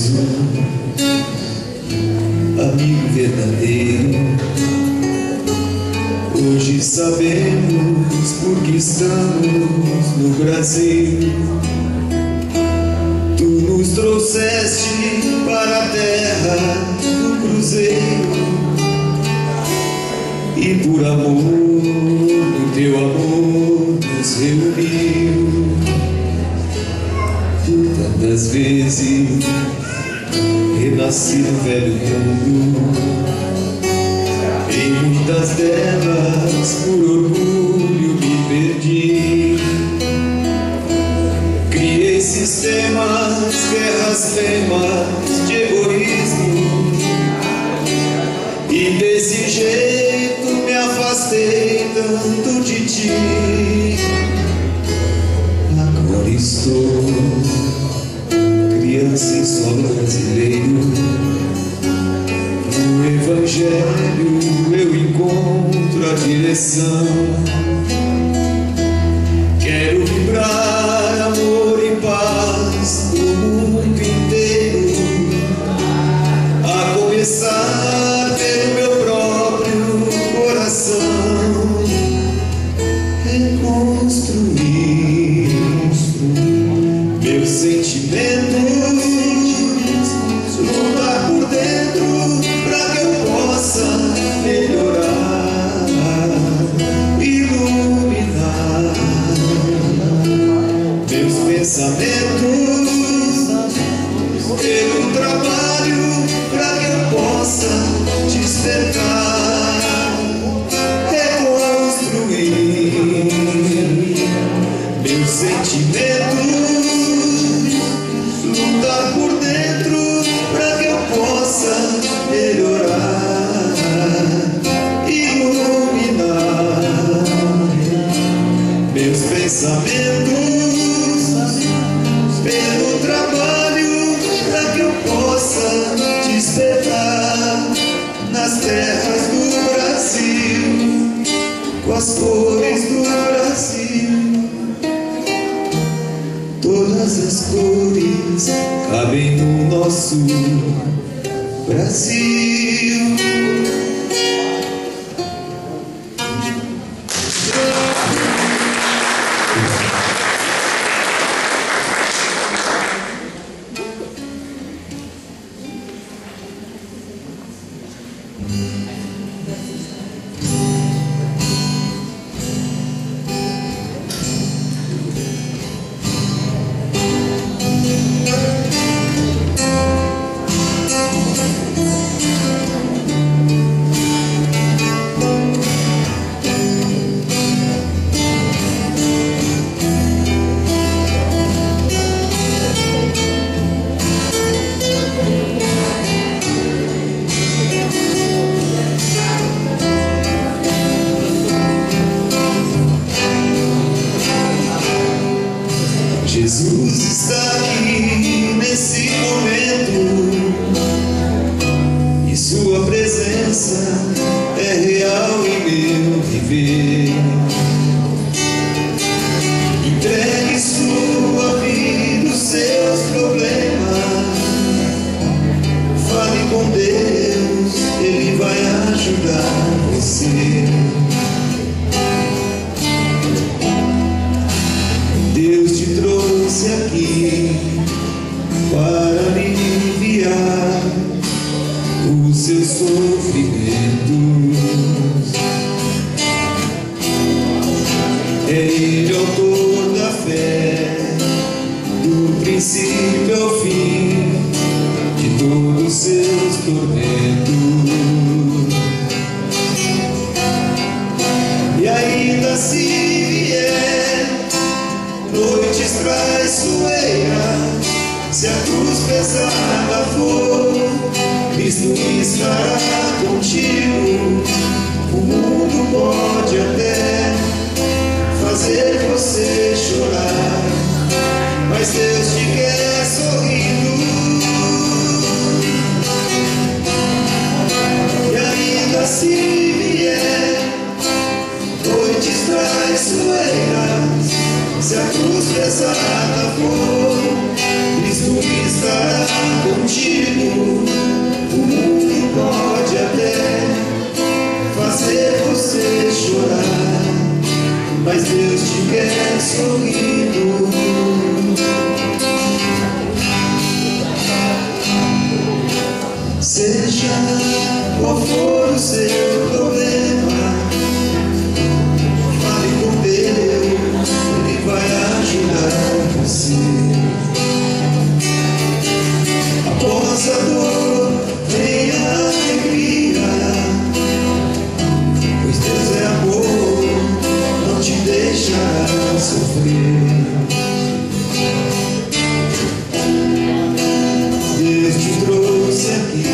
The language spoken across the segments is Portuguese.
temos um amigo verdadeiro. Hoje sabemos porque estamos no Brasil. Tu nos trouxeste para a terra do cruzeiro, e por amor, no teu amor nos reuniu. Tantas vezes renasci no velho mundo, em muitas delas por orgulho me perdi. Criei sistemas, guerras, temas de egoísmo, e desse jeito me afastei tanto de ti. Agora estou criança em solo brasileiro. No Evangelho eu encontro a direção. Quero vibrar amor e paz no mundo inteiro, a começar pelo meu próprio coração. Reconstruir meus sentimentos, lutar por dentro para que eu possa melhorar, iluminar meus pensamentos, ter um trabalho para que eu possa despertar, reconstruir meus sentimentos, lutar por dentro para que eu possa melhorar, iluminar meus pensamentos, pelo trabalho para que eu possa despertar nas terras do Brasil, com as cores do Brasil. Todas as cores cabem no nosso Brasil. Jesus está aqui nesse momento, e sua presença é real em meu viver. Entregue sua vida, os seus problemas, fale com Deus, Ele vai ajudar você. Deus te trouxe aqui para aliviar os seus sofrimentos. É Ele o autor da fé, do princípio ao fim, de todos os seus tormentos. E ainda se vier noites traiçoeiras, se a cruz pesada for, Cristo estará contigo. O mundo pode até fazer você chorar, mas Deus te quer sorrindo. E ainda se vier noites traiçoeiras, se a cruz pesada for, Cristo estará contigo. contigo. O mundo pode até fazer você chorar, mas Deus te quer sorrindo. Seja qual for o seu problema, fale com Deus, Ele vai ajudar você. Após a dor vem a alegria, pois Deus é amor, não te deixará sofrer. Deus te trouxe aqui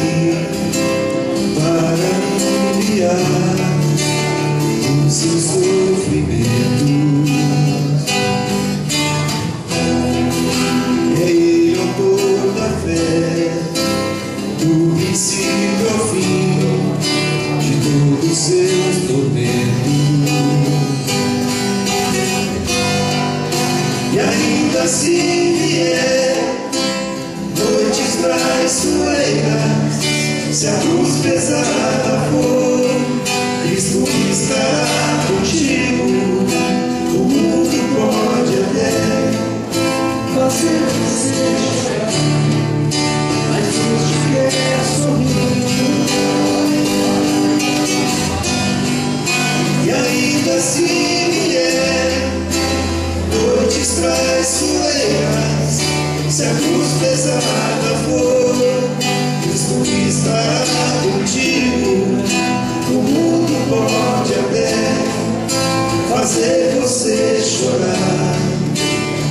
para aliviar o seu sofrimento. É Ele o autor da fé, do princípio ao fim de todos os seus tormentos. E ainda assim vier noites traiçoeiras, se a cruz pesada for, Cristo estará contigo. O mundo pode até fazer você chorar, mas Deus te quer sorrir. E ainda assim vier noites traiçoeiras, se a cruz pesada for, Cristo estará contigo. O mundo pode até fazer você chorar,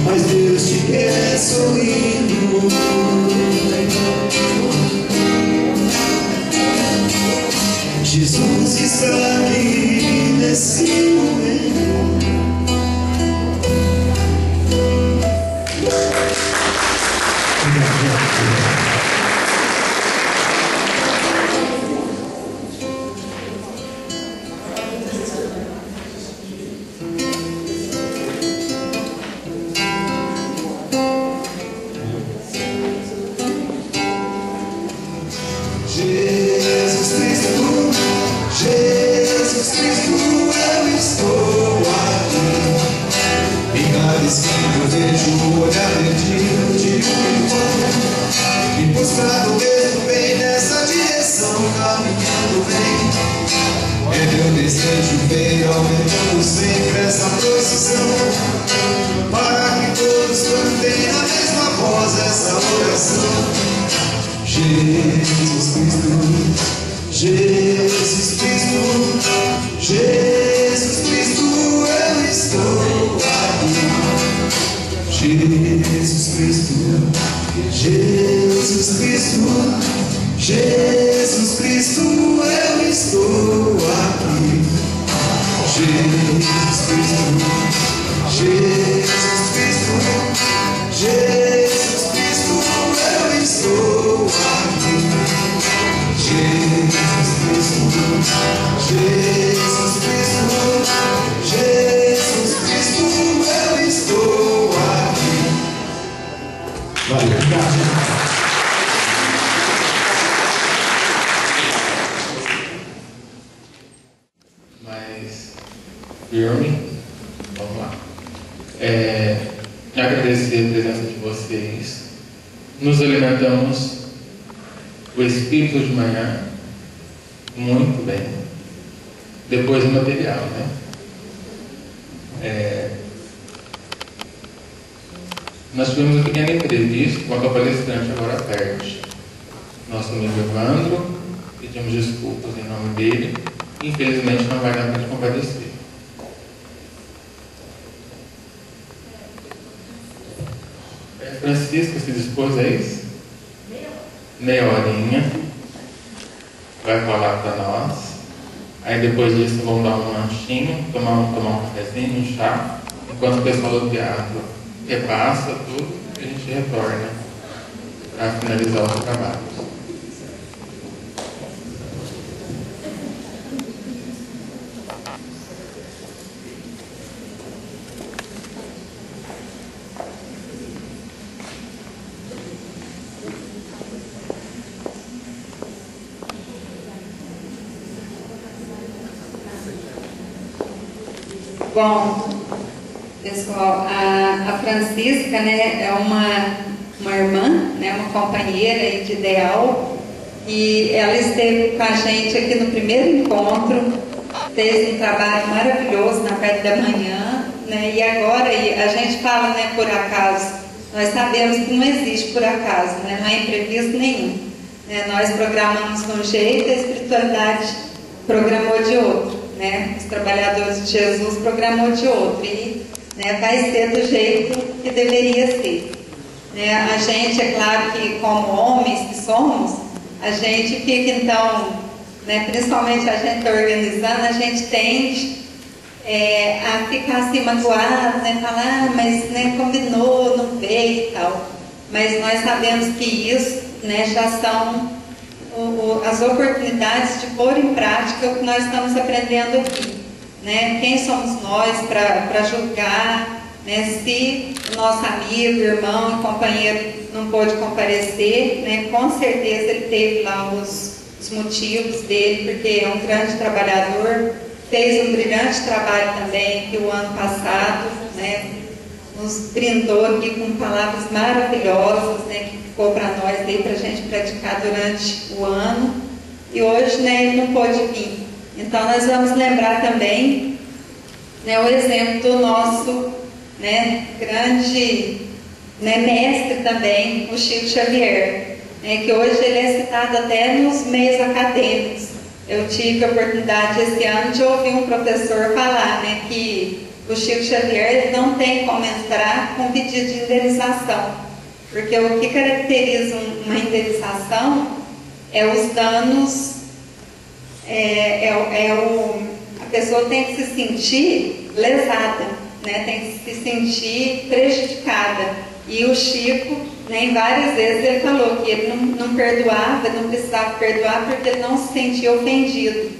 mas Deus te quer sorrindo. Jesus está aqui nesse momento. Jesus Cristo, Jesus Cristo, eu estou aqui. Em cada esquina eu vejo o olhar perdido de um irmão, me buscando mesmo bem nessa direção, caminhando bem. É meu desejo ver aumentando sempre essa procissão, para que todos cantem na mesma voz essa oração. Jesus Cristo, Jesus Cristo, Jesus Cristo, eu estou aqui. Jesus Cristo, Jesus Cristo, Jesus Cristo, eu estou aqui. Jesus Cristo, Jesus Cristo, Jesus Cristo, eu estou aqui. Jesus Cristo, Jesus Cristo, Jesus Cristo, eu estou aqui. Valeu, obrigado. Firme, vamos lá. Agradecer a presença de vocês. Nos alimentamos o espírito de manhã muito bem. Depois o material, né? Nós tivemos um pequeno imprevisto quanto ao palestrante agora à tarde. Nosso amigo Evandro, pedimos desculpas em nome dele. Infelizmente não vai dar para comparecer. Francisco se dispôs a isso? Meia horinha. Vai falar para nós. Aí depois disso vamos dar um lanchinho, tomar um cafezinho, um chá. Enquanto o pessoal do teatro repassa tudo, a gente retorna para finalizar os trabalhos. Bom, pessoal, a Francisca, né, é uma irmã, né, uma companheira aí de ideal, e ela esteve com a gente aqui no primeiro encontro, fez um trabalho maravilhoso na parte da manhã, né, e agora a gente fala, né, por acaso, nós sabemos que não existe por acaso, né, não é imprevisto nenhum, né, nós programamos de um jeito e a espiritualidade programou de outro, né, os trabalhadores de Jesus programou de outro, e né, vai ser do jeito que deveria ser. Né, a gente, é claro que como homens que somos, a gente fica então, né, principalmente a gente organizando, a gente tende a ficar assim magoado, né, falar, mas né, combinou, não veio e tal. Mas nós sabemos que isso, né, já são as oportunidades de pôr em prática o que nós estamos aprendendo aqui. Né? Quem somos nós para julgar, né, se o nosso amigo, irmão e companheiro não pôde comparecer, né, com certeza ele teve lá os motivos dele, porque é um grande trabalhador, fez um brilhante trabalho também que o ano passado, né, nos brindou aqui com palavras maravilhosas, né, que ficou para nós aí para a gente praticar durante o ano, e hoje, né, ele não pôde vir. Então nós vamos lembrar também, né, o exemplo do nosso, né, grande, né, mestre também, o Chico Xavier, né, que hoje ele é citado até nos meios acadêmicos. Eu tive a oportunidade esse ano de ouvir um professor falar, né, que o Chico Xavier não tem como entrar com pedido de indenização, porque o que caracteriza uma indenização é os danos, a pessoa tem que se sentir lesada, né, tem que se sentir prejudicada. E o Chico, né, várias vezes ele falou que ele não perdoava, não precisava perdoar porque ele não se sentia ofendido.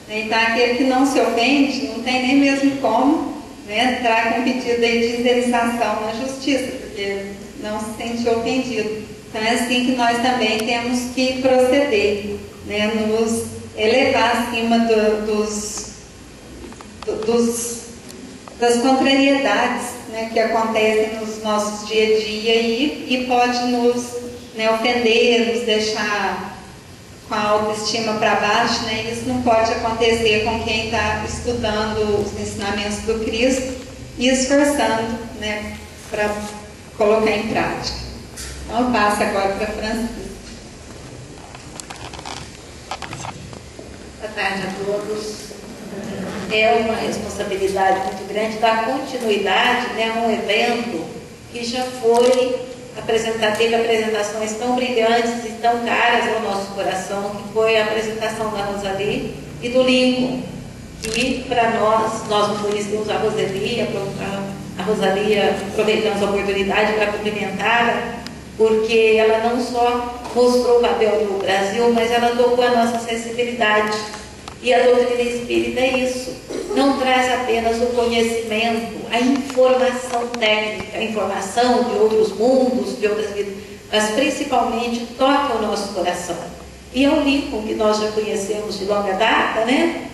Então aquele que não se ofende não tem nem mesmo como, né, entrar com pedido de indenização na justiça, porque não se sente ofendido. Então é assim que nós também temos que proceder, né, nos elevar acima das contrariedades, né, que acontecem nos nossos dia a dia e pode nos, né, ofender, nos deixar com a autoestima para baixo, né? Isso não pode acontecer com quem está estudando os ensinamentos do Cristo e esforçando, né, para colocar em prática. Então eu passo agora para a Francisca. Boa tarde a todos. É uma responsabilidade muito grande dar continuidade, né, a um evento que já foi teve apresentações tão brilhantes e tão caras ao nosso coração, que foi a apresentação da Rosalie e do Lincoln. E para nós não conhecemos a Rosalie, aproveitamos a oportunidade para cumprimentá-la, porque ela não só mostrou o papel do Brasil, mas ela tocou a nossa sensibilidade. E a doutrina espírita é isso, não traz apenas o conhecimento, a informação técnica, a informação de outros mundos, de outras vidas, mas principalmente toca o nosso coração. E é o Lincoln, que nós já conhecemos de longa data, né?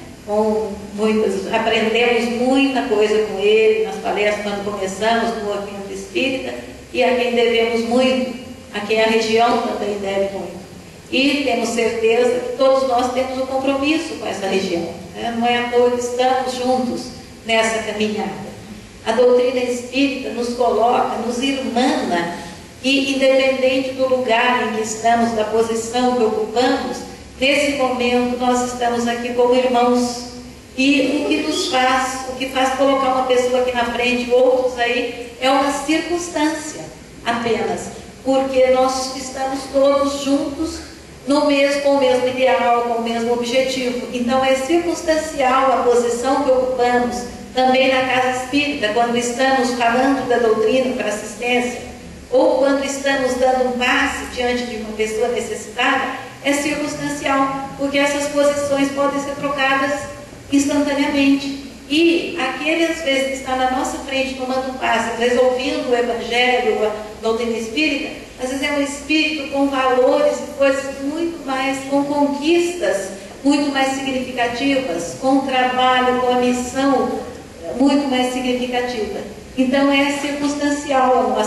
Aprendemos muita coisa com ele nas palestras quando começamos no movimento espírita, e a quem devemos muito, a quem a região também deve muito. E temos certeza que todos nós temos um compromisso com essa região, né? Não é à toa que estamos juntos nessa caminhada. A doutrina espírita nos coloca, nos irmana, e independente do lugar em que estamos, da posição que ocupamos, nesse momento nós estamos aqui como irmãos. E o que faz colocar uma pessoa aqui na frente e outros aí, é uma circunstância apenas, porque nós estamos todos juntos com o mesmo ideal, com o mesmo objetivo. Então é circunstancial a posição que ocupamos também na casa espírita, quando estamos falando da doutrina para assistência, ou quando estamos dando um passe diante de uma pessoa necessitada, é circunstancial, porque essas posições podem ser trocadas instantaneamente. E aquele, às vezes, que está na nossa frente tomando um passe, resolvendo o Evangelho, a doutrina espírita, às vezes é um espírito com valores e coisas muito mais, com conquistas muito mais significativas, com trabalho, com a missão muito mais significativa. Então é circunstancial a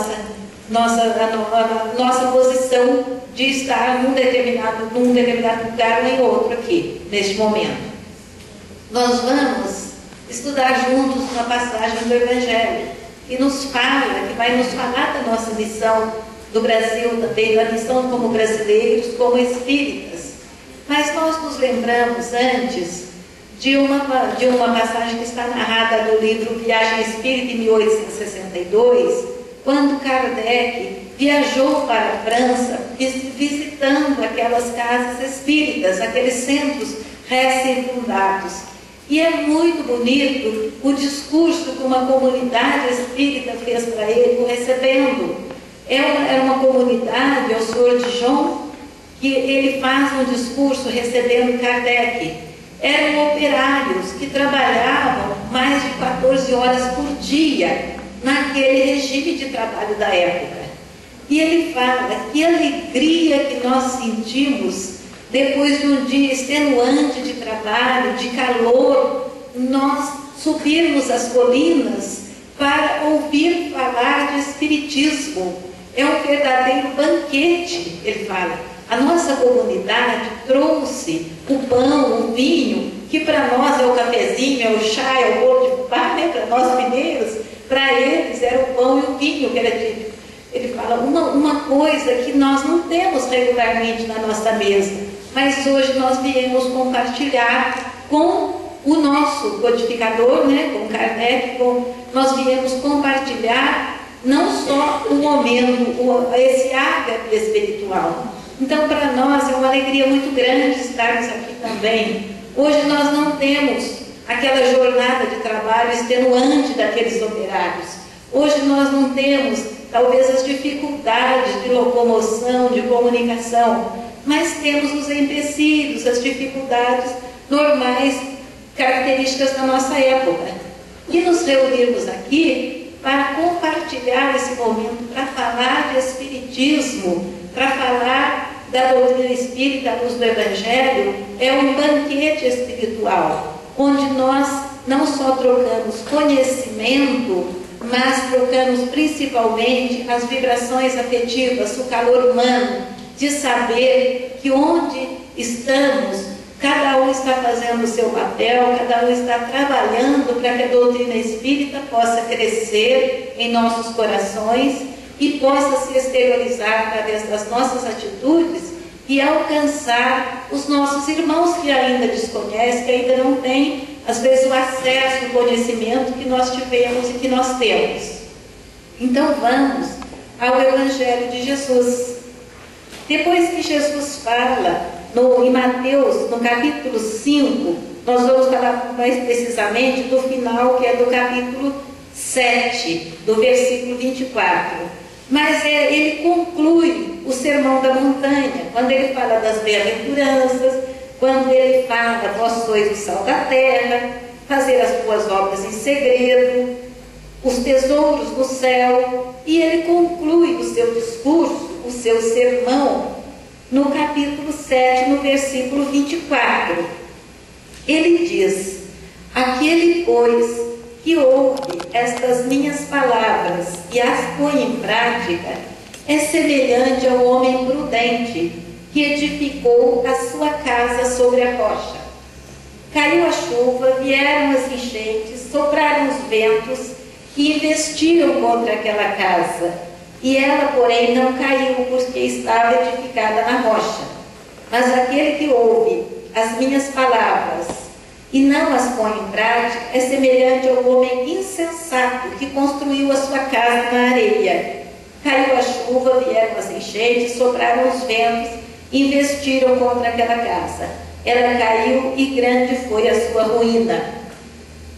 nossa posição de estar num determinado lugar ou em outro aqui, neste momento. Nós vamos estudar juntos uma passagem do Evangelho que nos fala, que vai nos falar da nossa missão do Brasil também, da missão como brasileiros, como espíritas. Mas nós nos lembramos antes de uma passagem que está narrada no livro Viagem Espírita, em 1862, quando Kardec viajou para a França, visitando aquelas casas espíritas, aqueles centros recém-fundados. E é muito bonito o discurso que uma comunidade espírita fez para ele, o recebendo. Era uma comunidade, o Senhor Dijon, que ele faz um discurso recebendo Kardec. Eram operários que trabalhavam mais de 14 horas por dia naquele regime de trabalho da época. E ele fala que alegria que nós sentimos depois de um dia extenuante de trabalho, de calor, nós subirmos as colinas para ouvir falar de espiritismo. É um verdadeiro banquete, ele fala. A nossa comunidade trouxe o pão, o vinho, que para nós é o cafezinho, é o chá, é o bolo de fubá, né? Para nós mineiros, para eles era o pão e o vinho que era típico. Ele fala uma coisa que nós não temos regularmente na nossa mesa, mas hoje nós viemos compartilhar com o nosso codificador, né? Com Kardec, nós viemos compartilhar não só o momento, esse ágape espiritual. Então, para nós é uma alegria muito grande estarmos aqui também. Hoje nós não temos aquela jornada de trabalho extenuante daqueles operários. Hoje nós não temos, talvez, as dificuldades de locomoção, de comunicação, mas temos os empecilhos, as dificuldades normais, características da nossa época. E nos reunirmos aqui para compartilhar esse momento, para falar de espiritismo, para falar da doutrina espírita, à luz do Evangelho, é um banquete espiritual, onde nós não só trocamos conhecimento, mas trocamos principalmente as vibrações afetivas, o calor humano, de saber que onde estamos, cada um está fazendo o seu papel, cada um está trabalhando para que a doutrina espírita possa crescer em nossos corações e possa se exteriorizar através das nossas atitudes e alcançar os nossos irmãos que ainda desconhecem, que ainda não têm, às vezes, o acesso, o conhecimento que nós tivemos e que nós temos. Então vamos ao Evangelho de Jesus. Depois que Jesus fala em Mateus, no capítulo 5, nós vamos falar mais precisamente do final, que é do capítulo 7, do versículo 24. Mas ele conclui o Sermão da Montanha, quando ele fala das bem-aventuranças, quando ele fala, vós sois o sal da terra, fazer as boas obras em segredo, os tesouros no céu, e ele conclui o seu discurso, o seu sermão, no capítulo 7, no versículo 24. Ele diz: aquele, pois, que ouve estas minhas palavras e as põe em prática, é semelhante ao homem prudente que edificou a sua casa sobre a rocha. Caiu a chuva, vieram as enchentes, sopraram os ventos e investiram contra aquela casa. E ela, porém, não caiu, porque estava edificada na rocha. Mas aquele que ouve as minhas palavras e não as põe em prática, é semelhante ao homem insensato que construiu a sua casa na areia. Caiu a chuva, vieram as enchentes, sopraram os ventos, investiram contra aquela casa. Ela caiu e grande foi a sua ruína.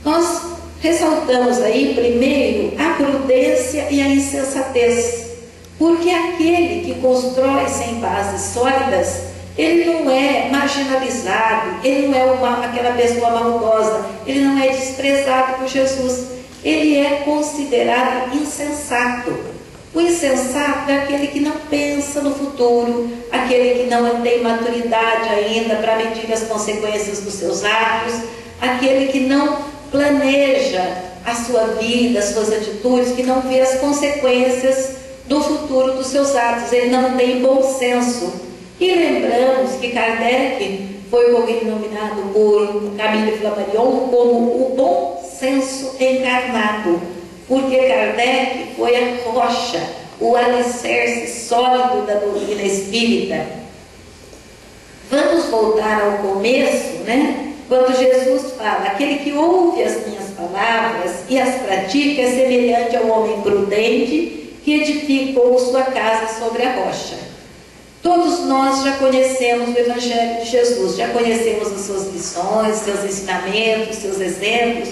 Nós ressaltamos aí, primeiro, a prudência e a insensatez. Porque aquele que constrói sem bases sólidas, ele não é marginalizado, ele não é aquela pessoa maldosa, ele não é desprezado por Jesus, ele é considerado insensato. O insensato é aquele que não pensa no futuro, aquele que não tem maturidade ainda para medir as consequências dos seus atos, aquele que não planeja a sua vida, as suas atitudes, que não vê as consequências do futuro dos seus atos. Ele não tem bom senso. E lembramos que Kardec foi denominado por Camille Flammarion como o bom senso encarnado, porque Kardec foi a rocha, o alicerce sólido da doutrina espírita. Vamos voltar ao começo, né? Quando Jesus fala: aquele que ouve as minhas palavras e as pratica é semelhante ao homem prudente que edificou sua casa sobre a rocha. Todos nós já conhecemos o Evangelho de Jesus, já conhecemos as suas lições, seus ensinamentos, seus exemplos,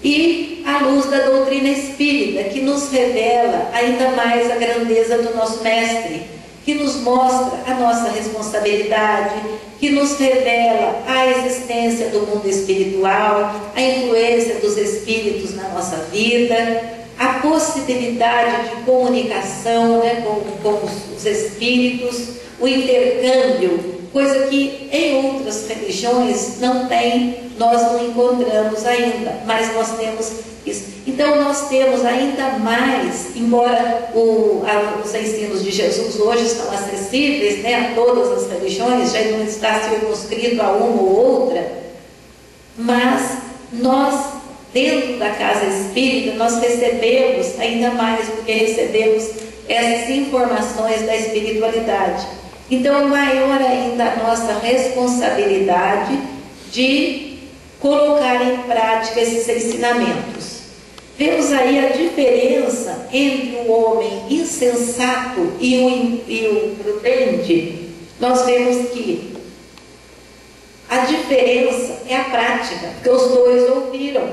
e a luz da doutrina espírita, que nos revela ainda mais a grandeza do nosso Mestre, que nos mostra a nossa responsabilidade, que nos revela a existência do mundo espiritual, a influência dos espíritos na nossa vida, a possibilidade de comunicação, né, com os espíritos, o intercâmbio, coisa que em outras religiões não tem, nós não encontramos ainda, mas nós temos isso. Então nós temos ainda mais, embora os ensinos de Jesus hoje estão acessíveis, né, a todas as religiões, já não está circunscrito a uma ou outra, mas nós, dentro da casa espírita, nós recebemos ainda mais, porque recebemos essas informações da espiritualidade. Então, maior ainda a nossa responsabilidade de colocar em prática esses ensinamentos. Vemos aí a diferença entre o homem insensato e o prudente. Nós vemos que a diferença é a prática, porque os dois ouviram.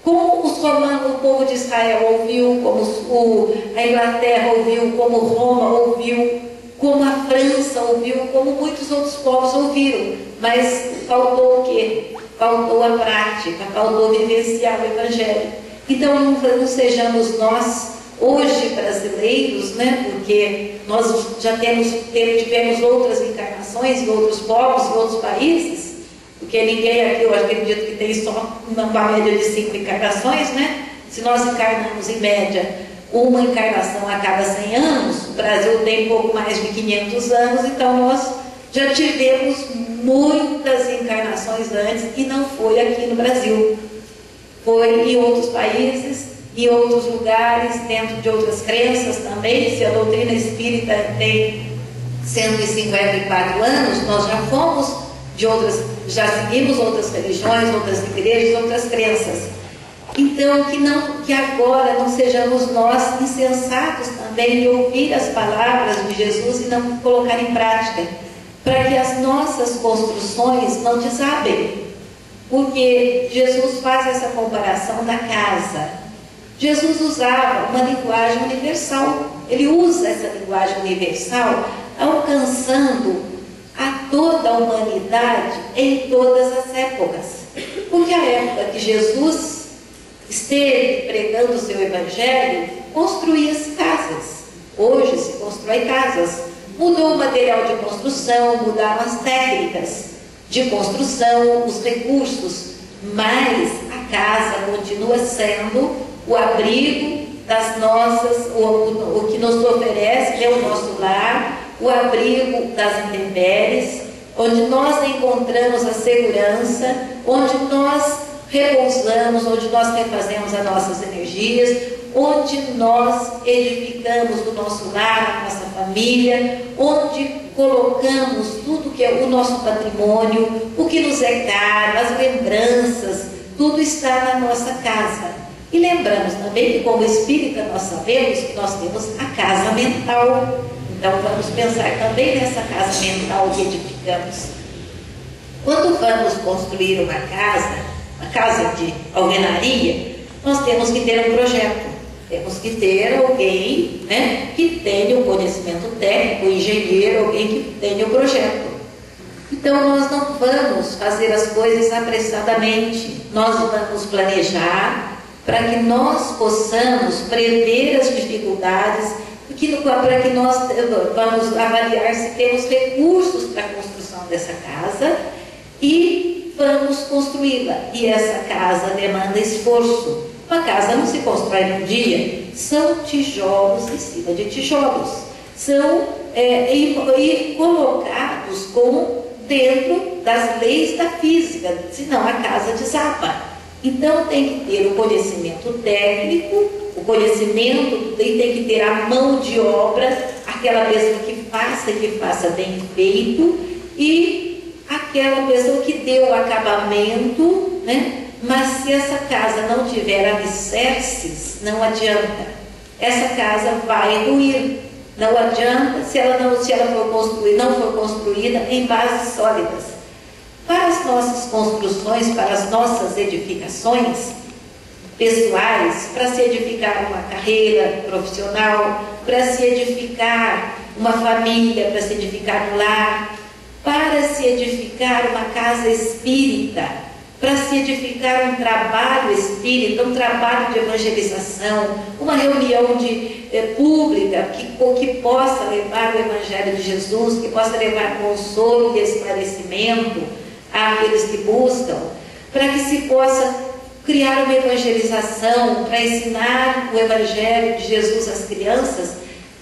Como os romanos, o povo de Israel ouviu, como a Inglaterra ouviu, como Roma ouviu, como a França ouviu, como muitos outros povos ouviram, mas faltou o quê? Faltou a prática, faltou vivenciar o Evangelho. Então não sejamos nós, hoje brasileiros, né? Porque nós já tivemos outras encarnações em outros povos, em outros países, porque ninguém aqui, eu acredito que tem só uma média de 5 encarnações, né? Se nós encarnamos em média uma encarnação a cada 100 anos, o Brasil tem pouco mais de 500 anos, então nós já tivemos muitas encarnações antes e não foi aqui no Brasil. Foi em outros países, em outros lugares, dentro de outras crenças também. Se a doutrina espírita tem 154 anos, nós já fomos de outras, já seguimos outras religiões, outras igrejas, outras crenças. Então, que agora não sejamos nós insensatos também de ouvir as palavras de Jesus e não colocar em prática, para que as nossas construções não desabem. Porque Jesus faz essa comparação da casa. Jesus usava uma linguagem universal. Ele usa essa linguagem universal alcançando a toda a humanidade em todas as épocas. Porque a época que Jesus esteve pregando o seu Evangelho, construía-se casas. Hoje se constrói casas. Mudou o material de construção, mudaram as técnicas de construção, os recursos, mas a casa continua sendo o abrigo das nossas, o que nos oferece, é o nosso lar, o abrigo das intempéries, onde nós encontramos a segurança, onde nós repousamos, onde nós refazemos as nossas energias, onde nós edificamos o nosso lar, a nossa família, onde colocamos tudo que é o nosso patrimônio, o que nos é caro, as lembranças, tudo está na nossa casa. E lembramos também que, como espírita, nós sabemos que nós temos a casa mental. Então vamos pensar também nessa casa mental que edificamos. Quando vamos construir uma casa de alvenaria, nós temos que ter um projeto. Temos que ter alguém, né, que tenha o conhecimento técnico, engenheiro, alguém que tenha o projeto. Então nós não vamos fazer as coisas apressadamente. Nós vamos planejar para que nós possamos prever as dificuldades, para que nós vamos avaliar se temos recursos para a construção dessa casa e vamos construí-la. E essa casa demanda esforço. Uma casa não se constrói num dia, são tijolos em cima de tijolos, são e colocados como dentro das leis da física, senão a casa desaba. Então tem que ter o conhecimento técnico, o conhecimento, e tem que ter a mão de obra, aquela pessoa que faça bem feito, e aquela pessoa que dê o acabamento, né? Mas se essa casa não tiver alicerces, não adianta. Essa casa vai ruir. Não adianta se ela não for construída em bases sólidas. Para as nossas construções, para as nossas edificações pessoais, para se edificar uma carreira profissional, para se edificar uma família, para se edificar um lar, para se edificar uma casa espírita, para se edificar um trabalho espírita, um trabalho de evangelização, uma reunião pública que possa levar o Evangelho de Jesus, que possa levar consolo e esclarecimento àqueles que buscam, para que se possa criar uma evangelização, para ensinar o Evangelho de Jesus às crianças,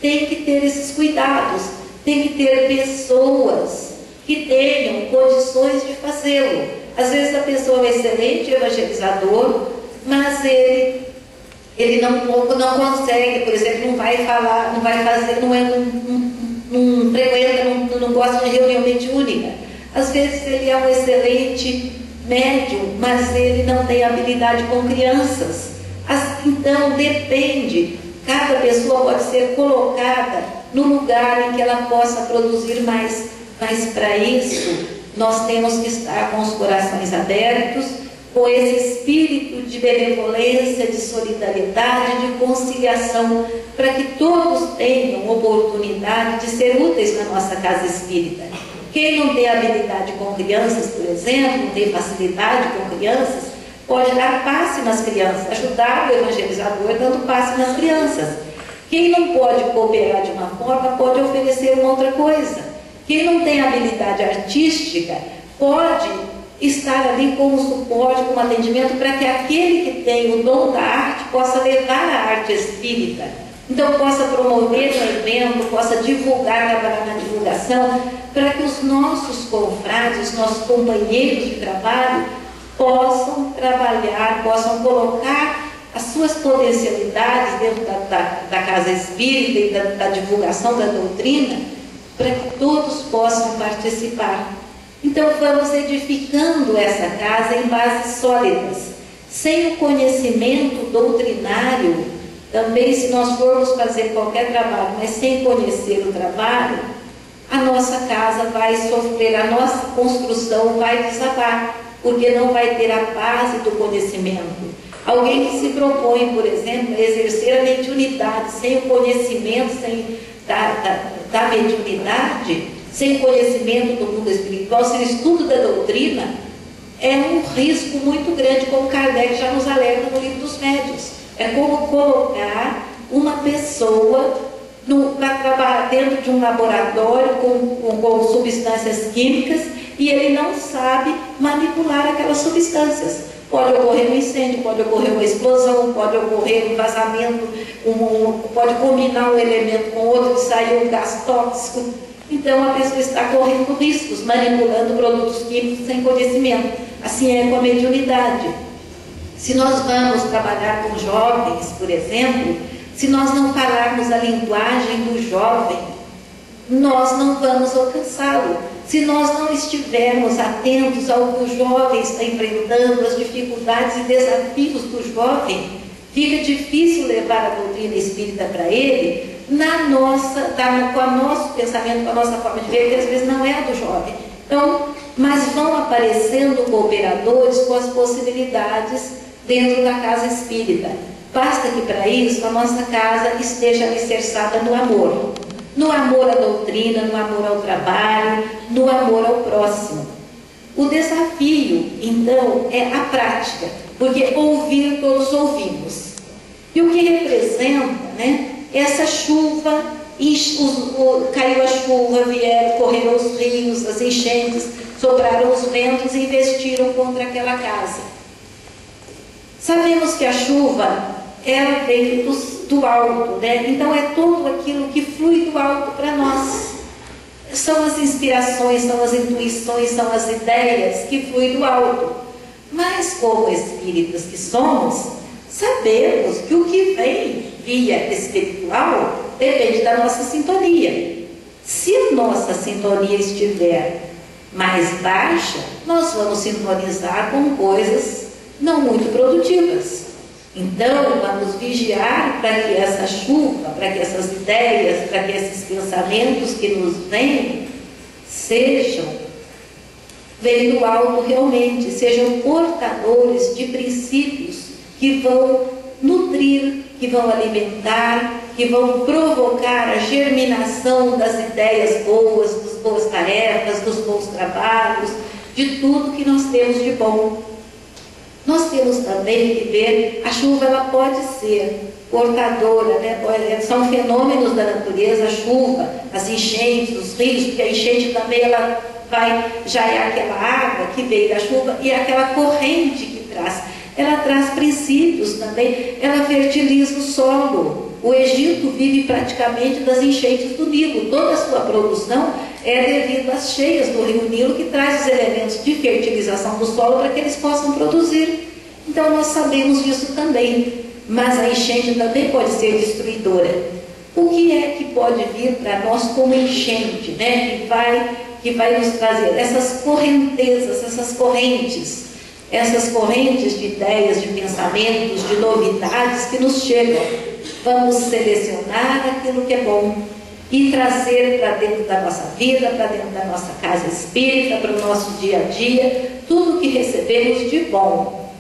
tem que ter esses cuidados, tem que ter pessoas que tenham condições de fazê-lo. Às vezes a pessoa é um excelente evangelizador, mas ele não consegue, por exemplo, não vai falar, não vai fazer, não frequenta, não gosta de reunião mediúnica. Às vezes ele é um excelente médium, mas ele não tem habilidade com crianças. Então depende, cada pessoa pode ser colocada no lugar em que ela possa produzir mais. Mas para isso nós temos que estar com os corações abertos, com esse espírito de benevolência, de solidariedade, de conciliação, para que todos tenham oportunidade de ser úteis na nossa casa espírita. Quem não tem habilidade com crianças, por exemplo, não tem facilidade com crianças, pode dar passe nas crianças, ajudar o evangelizador dando passe nas crianças. Quem não pode cooperar de uma forma, pode oferecer uma outra coisa. Quem não tem habilidade artística pode estar ali como suporte, como atendimento, para que aquele que tem o dom da arte possa levar a arte espírita. Então possa promover um evento, possa divulgar, trabalhar na divulgação, para que os nossos confrades, os nossos companheiros de trabalho possam trabalhar, possam colocar as suas potencialidades dentro da casa espírita e da divulgação da doutrina, para que todos possam participar. Então vamos edificando essa casa em bases sólidas, sem o conhecimento doutrinário. Também, se nós formos fazer qualquer trabalho, mas sem conhecer o trabalho, a nossa casa vai sofrer, a nossa construção vai desabar, porque não vai ter a base do conhecimento. Alguém que se propõe, por exemplo, a exercer a mediunidade sem o conhecimento, da mediunidade, sem conhecimento do mundo espiritual, sem estudo da doutrina, é um risco muito grande, como Kardec já nos alerta no Livro dos Médiuns. É como colocar uma pessoa para trabalhar dentro de um laboratório com substâncias químicas e ele não sabe manipular aquelas substâncias. Pode ocorrer um incêndio, pode ocorrer uma explosão, pode ocorrer um vazamento, pode combinar um elemento com outro e sair um gás tóxico. Então a pessoa está correndo riscos, manipulando produtos químicos sem conhecimento. Assim é com a mediunidade. Se nós vamos trabalhar com jovens, por exemplo, se nós não falarmos a linguagem do jovem, nós não vamos alcançá-lo. Se nós não estivermos atentos ao que o jovem está enfrentando, as dificuldades e desafios do jovem, fica difícil levar a doutrina espírita para ele com o nosso pensamento, com a nossa forma de ver, que às vezes não é a do jovem. Então, mas vão aparecendo cooperadores com as possibilidades dentro da casa espírita. Basta que para isso a nossa casa esteja alicerçada no amor. No amor à doutrina, no amor ao trabalho, no amor ao próximo. O desafio, então, é a prática, porque ouvir todos ouvimos. E o que representa, né, essa chuva, caiu a chuva, correram os rios, as enchentes, sopraram os ventos e investiram contra aquela casa. Sabemos que a chuva, ela veio do alto, né? Então é tudo aquilo que flui do alto para nós. São as inspirações, são as intuições, são as ideias que fluem do alto. Mas como espíritas que somos, sabemos que o que vem via espiritual depende da nossa sintonia. Se a nossa sintonia estiver mais baixa, nós vamos sintonizar com coisas não muito produtivas. Então, vamos vigiar para que essa chuva, para que essas ideias, para que esses pensamentos que nos vêm, venham do alto realmente, sejam portadores de princípios que vão nutrir, que vão alimentar, que vão provocar a germinação das ideias boas, das boas tarefas, dos bons trabalhos, de tudo que nós temos de bom. Nós temos também que ver, a chuva ela pode ser portadora, né? São fenômenos da natureza, a chuva, as enchentes, os rios, porque a enchente também já é aquela água que veio da chuva e é aquela corrente que traz. Ela traz princípios também, ela fertiliza o solo. O Egito vive praticamente das enchentes do Nilo, toda a sua produção é devido às cheias do rio Nilo, que traz os elementos de fertilização do solo para que eles possam produzir. Então nós sabemos disso também, mas a enchente também pode ser destruidora. O que é que pode vir para nós como enchente, né? que vai nos trazer essas correntezas, essas correntes de ideias, de pensamentos, de novidades que nos chegam. Vamos selecionar aquilo que é bom e trazer para dentro da nossa vida, para dentro da nossa casa espírita, para o nosso dia a dia, tudo que recebemos de bom.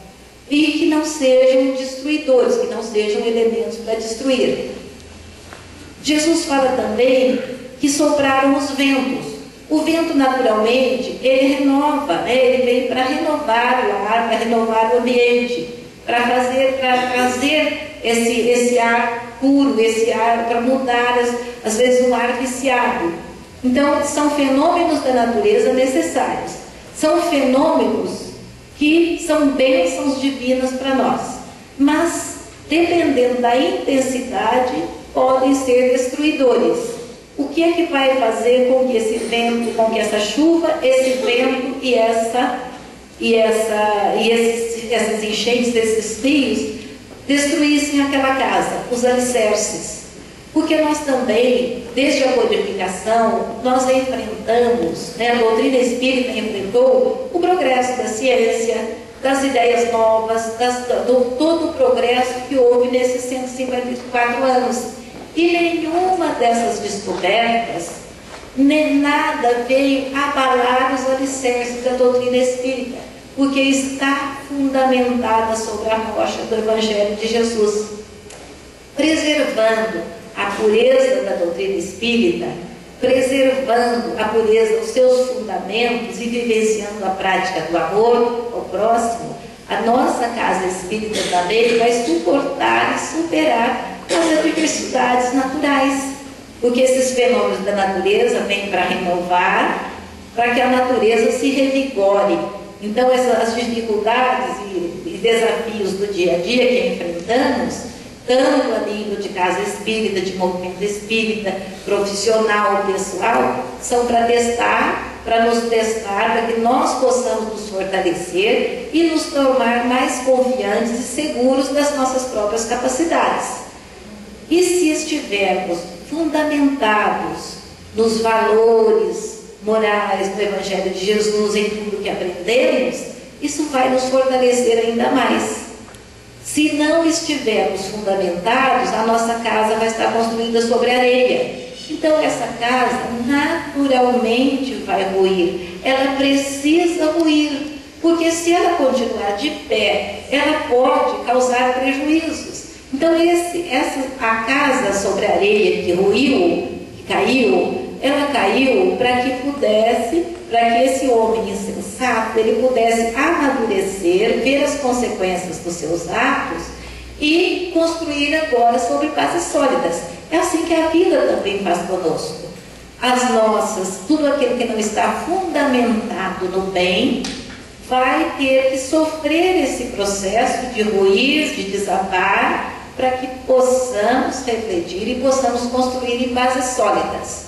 E que não sejam destruidores, que não sejam elementos para destruir. Jesus fala também que sopraram os ventos. O vento, naturalmente, ele renova, né? Ele vem para renovar o ar, para renovar o ambiente, para trazer esse ar puro, esse ar, para mudar, às vezes, um ar viciado. Então, são fenômenos da natureza necessários. São fenômenos que são bênçãos divinas para nós. Mas, dependendo da intensidade, podem ser destruidores. O que é que vai fazer com que esse vento, com que essa chuva, esse vento e essas enchentes, esses rios, destruíssem aquela casa, os alicerces? Porque nós também, desde a codificação, nós enfrentamos, né, a doutrina espírita enfrentou o progresso da ciência, das ideias novas, todo o progresso que houve nesses 154 anos. E nenhuma dessas descobertas, nem nada veio abalar os alicerces da doutrina espírita, porque está fundamentada sobre a rocha do Evangelho de Jesus. Preservando a pureza da doutrina espírita, preservando a pureza dos seus fundamentos e vivenciando a prática do amor ao próximo, a nossa casa espírita também vai suportar e superar as adversidades naturais, porque esses fenômenos da natureza vêm para renovar, para que a natureza se revigore. Então as dificuldades e desafios do dia a dia que enfrentamos, tanto a nível de casa espírita, de movimento espírita, profissional, pessoal, são para nos testar, para que nós possamos nos fortalecer e nos tornar mais confiantes e seguros das nossas próprias capacidades. E se estivermos fundamentados nos valores morais do Evangelho de Jesus, em tudo que aprendemos, isso vai nos fortalecer ainda mais. Se não estivermos fundamentados, a nossa casa vai estar construída sobre areia. Então essa casa naturalmente vai ruir. Ela precisa ruir, porque se ela continuar de pé, ela pode causar prejuízos. Então a casa sobre a areia que ruiu, que caiu, ela caiu para que esse homem insensato, ele pudesse amadurecer, ver as consequências dos seus atos e construir agora sobre bases sólidas. É assim que a vida também faz conosco. Tudo aquilo que não está fundamentado no bem, vai ter que sofrer esse processo de ruir, de desabar, para que possamos refletir e possamos construir em bases sólidas.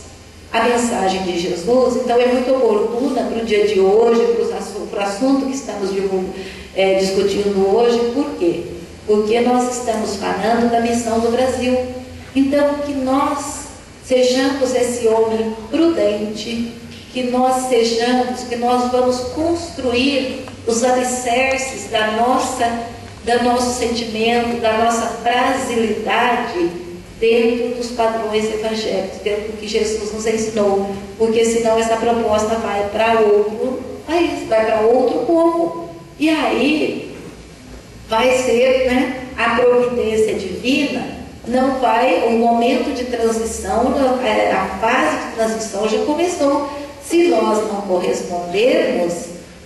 A mensagem de Jesus, então, é muito oportuna para o dia de hoje, para o assunto que estamos discutindo hoje. Por quê? Porque nós estamos falando da missão do Brasil. Então, que nós sejamos esse homem prudente, que nós vamos construir os alicerces do nosso sentimento, da nossa fragilidade dentro dos padrões evangélicos, dentro do que Jesus nos ensinou, porque senão essa proposta vai para outro país, vai para outro povo, e aí vai ser, né, a providência divina. Não vai, o momento de transição, a fase de transição já começou. Se nós não correspondermos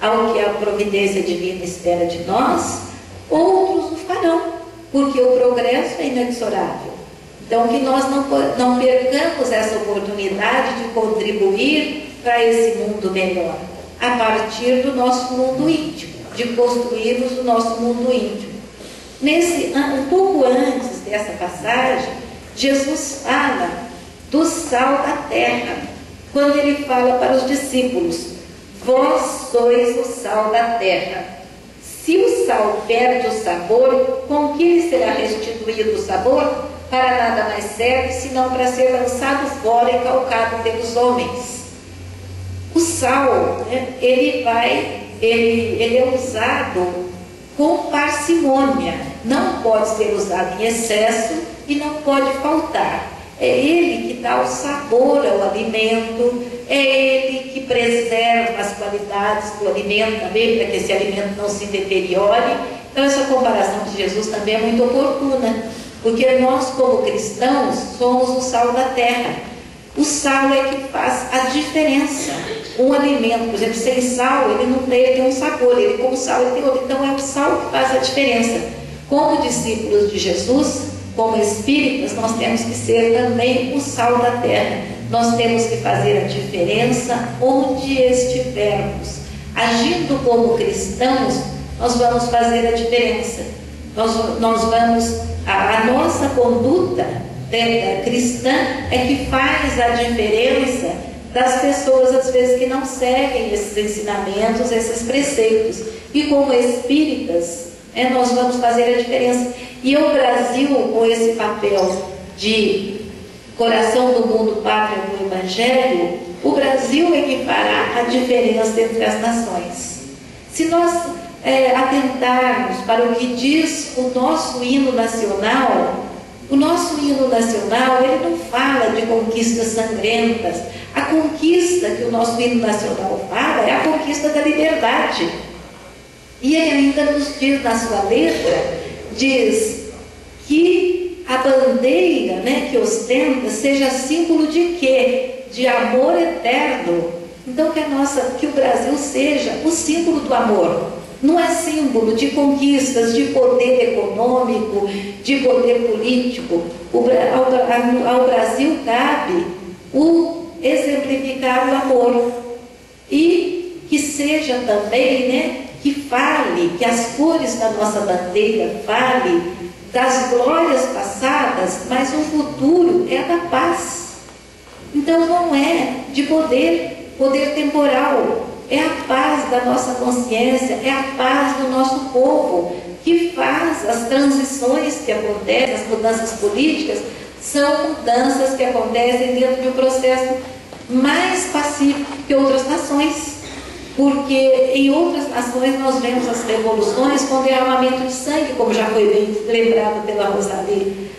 ao que a providência divina espera de nós, outros o farão, porque o progresso é inexorável. Então, que nós não percamos essa oportunidade de contribuir para esse mundo melhor, a partir do nosso mundo íntimo, de construirmos o nosso mundo íntimo. Um pouco antes dessa passagem, Jesus fala do sal da terra, quando ele fala para os discípulos: vós sois o sal da terra. Se o sal perde o sabor, com que lhe será restituído o sabor? Para nada mais serve, senão para ser lançado fora e calcado pelos homens. O sal, né, ele é usado com parcimônia, não pode ser usado em excesso e não pode faltar. É ele que dá o sabor ao alimento, é ele que preserva as qualidades do alimento também, para que esse alimento não se deteriore. Então essa comparação de Jesus também é muito oportuna, porque nós, como cristãos, somos o sal da terra. O sal é que faz a diferença. Um alimento, por exemplo, sem sal, ele não tem um sabor, ele com sal ele tem outro. Então é o sal que faz a diferença. Como discípulos de Jesus, como espíritas, nós temos que ser também o sal da terra. Nós temos que fazer a diferença onde estivermos. Agindo como cristãos, nós vamos fazer a diferença. A nossa conduta cristã é que faz a diferença das pessoas, às vezes, que não seguem esses ensinamentos, esses preceitos. E como espíritas, nós vamos fazer a diferença. E o Brasil, com esse papel de coração do mundo, pátria do Evangelho, o Brasil é que fará a diferença entre as nações. Se nós atentarmos para o que diz o nosso hino nacional, ele não fala de conquistas sangrentas. A conquista que o nosso hino nacional fala é a conquista da liberdade. E ele ainda nos diz na sua letra, diz que a bandeira, né, que ostenta seja símbolo de quê? De amor eterno. Então que o Brasil seja o símbolo do amor. Não é símbolo de conquistas, de poder econômico, de poder político. Ao Brasil cabe o exemplificar o amor. E que seja também, né, que fale, que as cores da nossa bandeira fale das glórias passadas, mas o futuro é da paz. Então não é de poder temporal. É a paz da nossa consciência, é a paz do nosso povo, que faz as transições que acontecem, as mudanças políticas, são mudanças que acontecem dentro de um processo mais pacífico que outras nações. Porque em outras nações nós vemos as revoluções com derramamento de sangue, como já foi bem lembrado pela Rosalie.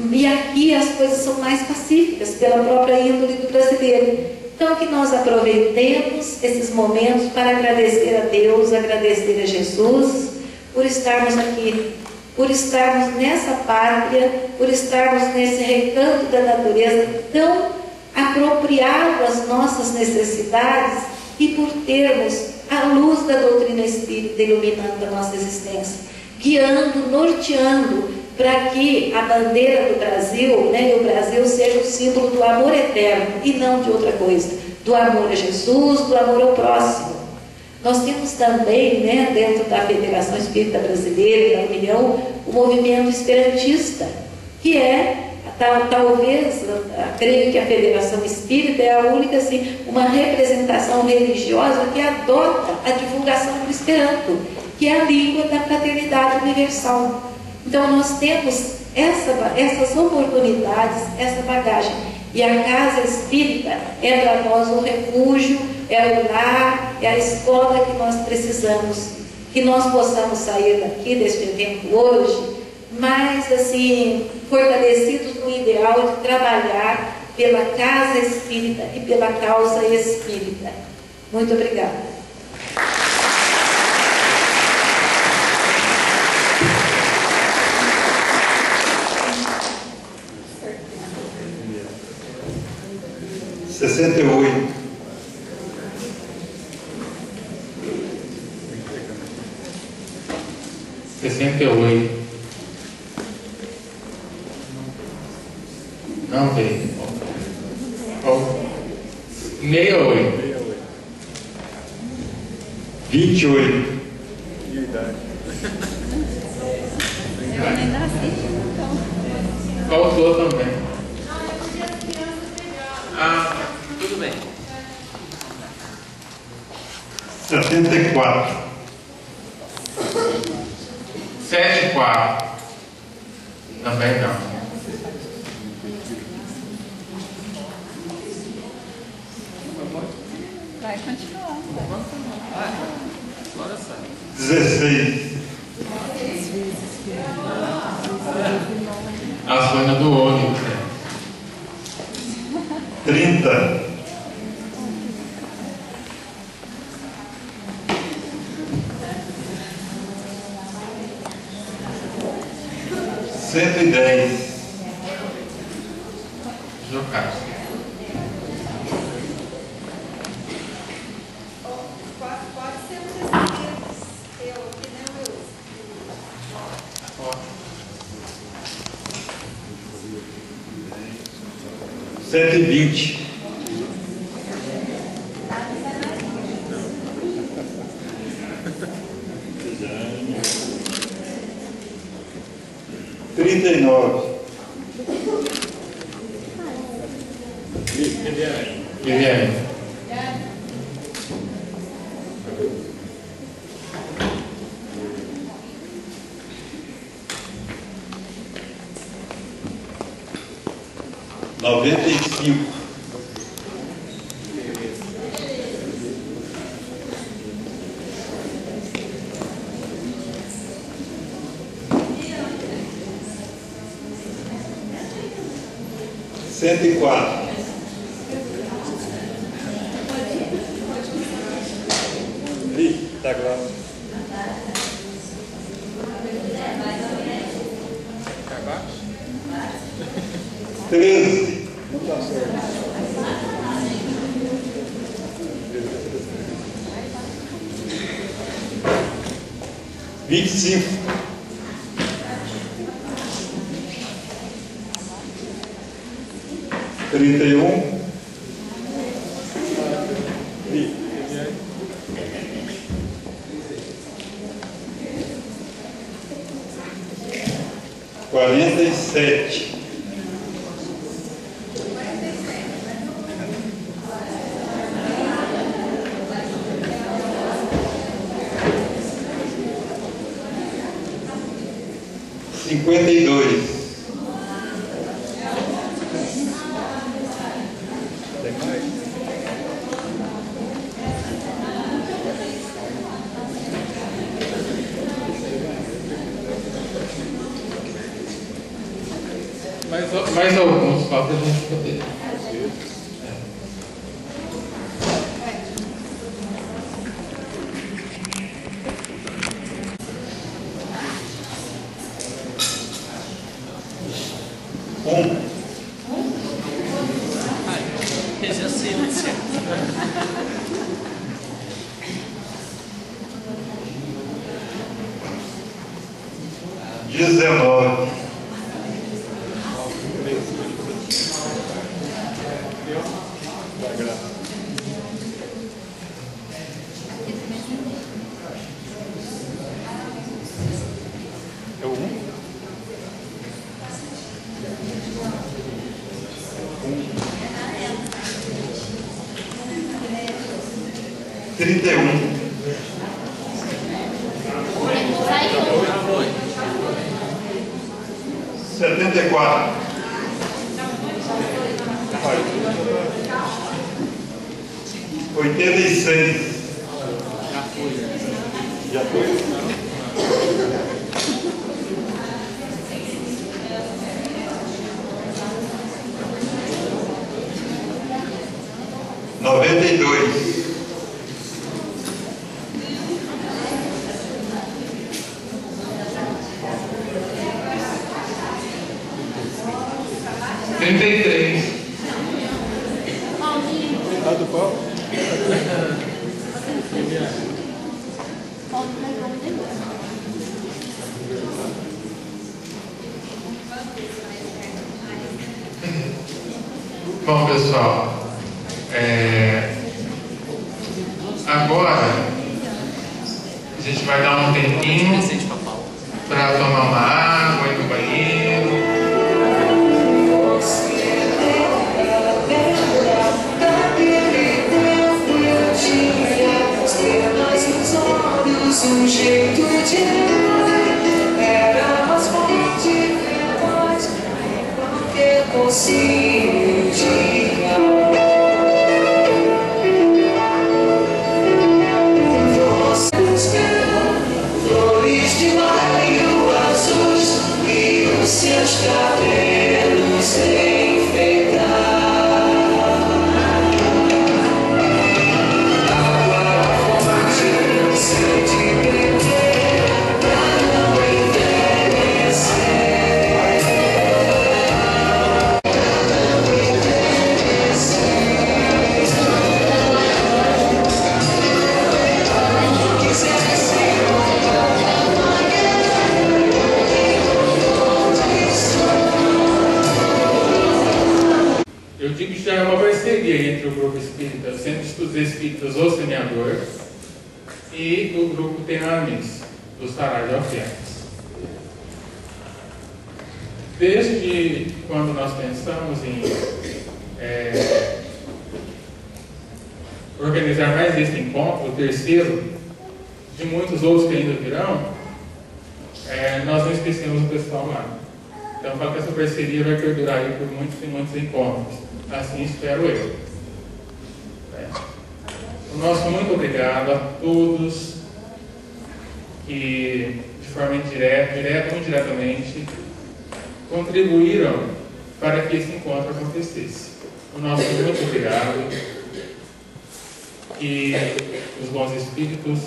E aqui as coisas são mais pacíficas, pela própria índole do brasileiro. Então, que nós aproveitemos esses momentos para agradecer a Deus, agradecer a Jesus, por estarmos aqui, por estarmos nessa pátria, por estarmos nesse recanto da natureza tão apropriado às nossas necessidades e por termos a luz da doutrina espírita iluminando a nossa existência, guiando, norteando, para que a bandeira do Brasil, né, o Brasil seja o símbolo do amor eterno e não de outra coisa, do amor a Jesus, do amor ao próximo. Nós temos também, né, dentro da Federação Espírita Brasileira, da União, o movimento esperantista, que é, talvez, creio que a Federação Espírita é a única, assim, uma representação religiosa que adota a divulgação do Esperanto, que é a língua da fraternidade universal. Então, nós temos essas oportunidades, essa bagagem. E a casa espírita é para nós um refúgio, é o lar, é a escola que nós precisamos, que nós possamos sair daqui deste evento hoje, mais assim, fortalecidos no ideal de trabalhar pela casa espírita e pela causa espírita. Muito obrigada. Sessenta e oito. Não veio. 68. 28. E a idade? Eu nem nasci, então. Faltou também. Ah, tudo bem. 74. 74. Também não. Vai continuar. 16. As folhas do olho. 30. 110. Jogar. Pode ser um desses eu aqui, né, Wilson? 120. 39. Guilherme. 95. 104. 13. 25. 31. 47. 52. Mais alguns, só para a gente poder. Dezenove. 19. 31. Setenta e quatro. 86. Já foi. 92. 33. Tá do pau? Bom, pessoal, agora a gente vai dar um tempinho para tomar uma água, ir no banheiro. Um jeito de amar era mais forte que nós, porque consigo chegar. Você buscou flores de maio azuis e os seus cabelos enfeitados. Eu digo que já é uma parceria entre o grupo espírita Centro dos Espíritas O Semeador e o grupo Tenamis, do Sarai de Alfenas. Desde quando nós pensamos em organizar mais esse encontro, o terceiro de muitos outros que ainda virão, nós não esquecemos o pessoal lá. Então, eu falo que essa parceria vai perdurar aí por muitos e muitos encontros. Assim espero eu. O nosso muito obrigado a todos que, de forma direta ou indiretamente, contribuíram para que esse encontro acontecesse. O nosso muito obrigado. Que os bons espíritos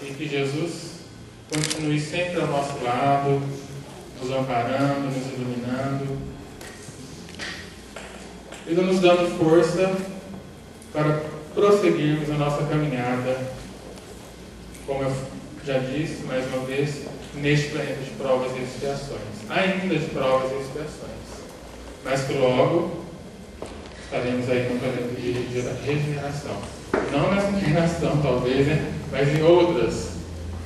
e que Jesus continue sempre ao nosso lado, nos amparando, nos iluminando e nos dando força para prosseguirmos a nossa caminhada, como eu já disse mais uma vez, neste planeta de provas e expiações, ainda de provas e expiações, mas que logo estaremos aí no planeta de regeneração, não nessa encarnação talvez, né? Mas em outras,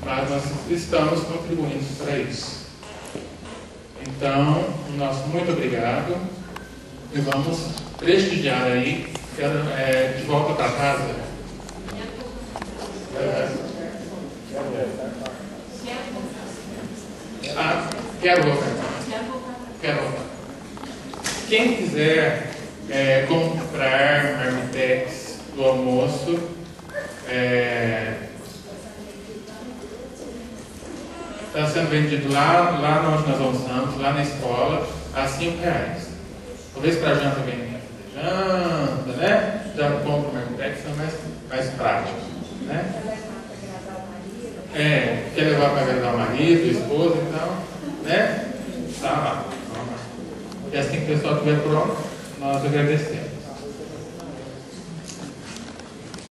mas nós estamos contribuindo para isso. Então, nosso muito obrigado e vamos prestigiar aí, de volta para casa. Quero voltar. Quem quiser comprar marmitex do almoço, está sendo vendido lá onde nós almoçamos, lá na escola, a R$5. Talvez para a janta venha janta, né? Já compra o marmitex, é mais prático, né? Quer levar para agradar o marido, a esposa, então, né? Tá lá. E assim que o pessoal estiver pronto, nós agradecemos.